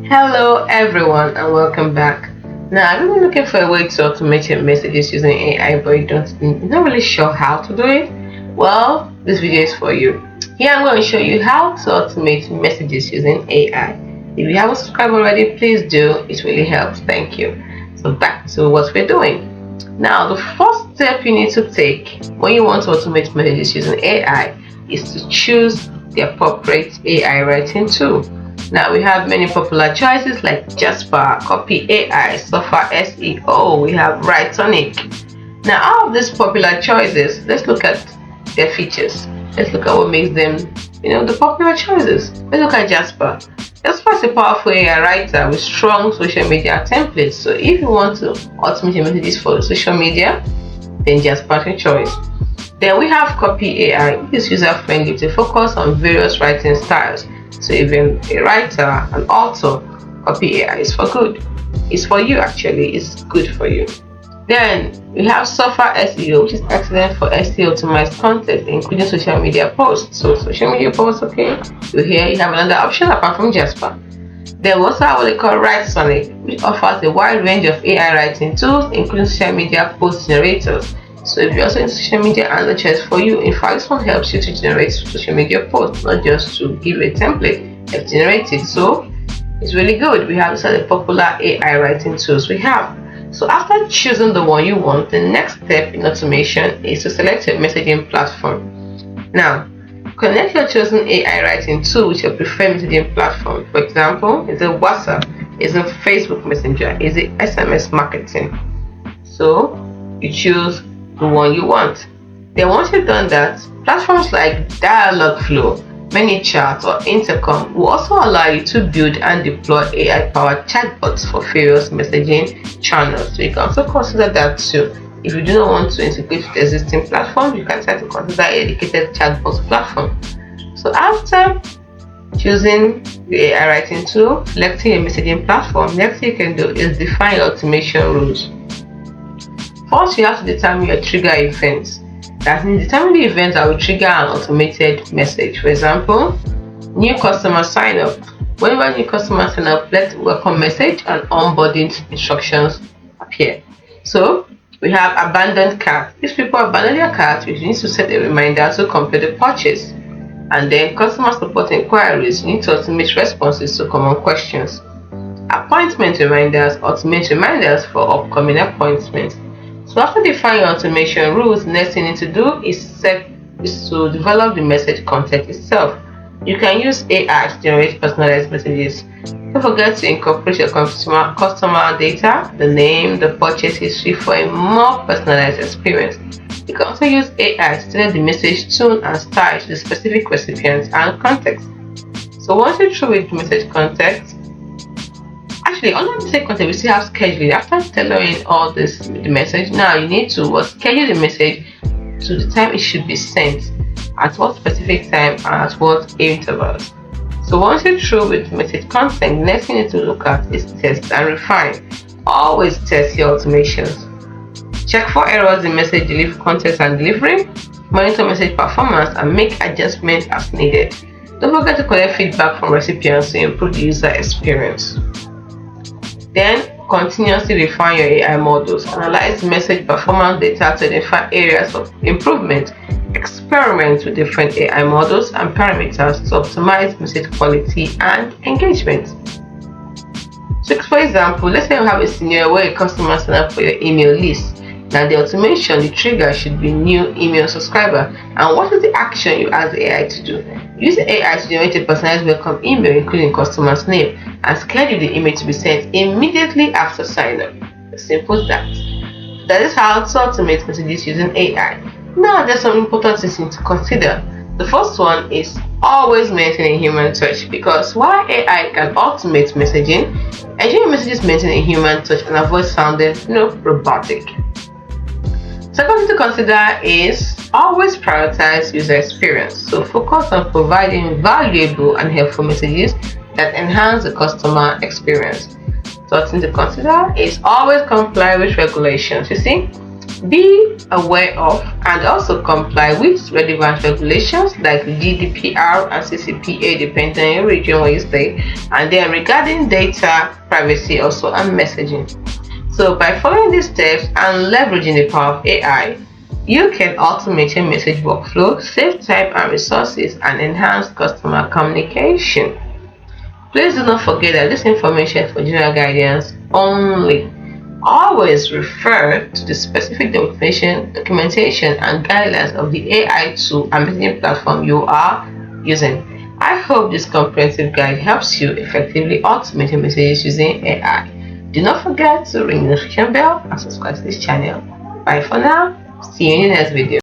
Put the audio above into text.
Hello everyone and welcome back. Now, I've been looking for a way to automate your messages using AI, but you're not really sure how to do it. Well, this video is for you. Here I'm going to show you how to automate messages using AI. If you haven't subscribed already, please do. It really helps. Thank you. So back to what we're doing. Now, the first step you need to take when you want to automate messages using AI is to choose the appropriate AI writing tool. Now we have many popular choices like Jasper, Copy AI, Software SEO, we have Writonic. Now out of these popular choices, let's look at their features. Let's look at what makes them, the popular choices. Let's look at Jasper. Jasper is a powerful AI writer with strong social media templates. So if you want to automate your messages for social media, then Jasper is your choice. Then we have Copy AI, which is user-friendly to focus on various writing styles. So if you're a writer, an author, Copy AI is for good. It's for you actually, it's good for you. Then we have Software SEO, which is excellent for SEO optimized content, including social media posts. So social media posts, okay. So here you have another option apart from Jasper. Then we also have what they call Writonic, which offers a wide range of AI writing tools, including social media post generators. So if you're also in social media, another choice for you. In fact, this one helps you to generate social media posts, not just to give a template, have generated. So it's really good. We have these are the popular AI writing tools we have. So after choosing the one you want, the next step in automation is to select your messaging platform. Now, connect your chosen AI writing tool with your preferred messaging platform. For example, is it WhatsApp? Is it Facebook Messenger? Is it SMS marketing? So you choose the one you want. Then once you've done that, platforms like Dialogflow, ManyChat or Intercom will also allow you to build and deploy AI-powered chatbots for various messaging channels. So you can also consider that too. If you do not want to integrate with existing platforms, you can try to consider a dedicated chatbot platform. So after choosing the AI writing tool, selecting a messaging platform, next thing you can do is define your automation rules. First, you have to determine your trigger events. That means determine the events that will trigger an automated message. For example, new customer sign up. Whenever new customer sign up, let welcome message and onboarding instructions appear. So we have abandoned cart. If people abandon their cart, you need to set a reminder to complete the purchase. And then customer support inquiries, you need to automate responses to common questions. Appointment reminders, automate reminders for upcoming appointments. So after defining your automation rules, next thing you need to do is to develop the message content itself. You can use AI to generate personalized messages. Don't forget to incorporate your customer data, the name, the purchase history for a more personalized experience. You can also use AI to tailor the message tone and style to the specific recipients and context. So once you're through with the message context, under the message content, we still have scheduling. After tailoring all this the message, now you need to schedule the message to the time it should be sent, at what specific time and at what intervals. So once you're through with message content, the next thing you need to look at is test and refine. Always test your automations. Check for errors in message delivery content and delivery. Monitor message performance and make adjustments as needed. Don't forget to collect feedback from recipients to improve the user experience. Then continuously refine your AI models. Analyze message performance data to identify areas of improvement. Experiment with different AI models and parameters to optimize message quality and engagement. So for example, let's say you have a scenario where a customer signs up for your email list. Now the automation, the trigger should be new email subscriber. And what is the action you ask the AI to do? Use the AI to generate a personalized welcome email including customer's name and schedule the email to be sent immediately after sign up. As simple as that. That is how to automate messages using AI. Now there's some important things to consider. The first one is always maintain a human touch, because while AI can automate messaging, ensuring messages maintain a human touch and avoid sounding robotic. Second thing to consider is always prioritize user experience. So focus on providing valuable and helpful messages that enhance the customer experience. Third thing to consider is always comply with regulations. You see, Be aware of and also comply with relevant regulations like GDPR and CCPA, depending on your region where you stay, and then regarding data privacy also and messaging. So by following these steps and leveraging the power of AI, you can automate your message workflow, save time and resources, and enhance customer communication. Please do not forget that this information is for general guidance only. Always refer to the specific documentation and guidelines of the AI tool and messaging platform you are using. I hope this comprehensive guide helps you effectively automate your messages using AI. Do not forget to ring the notification bell and subscribe to this channel. Bye for now. See you in the next video.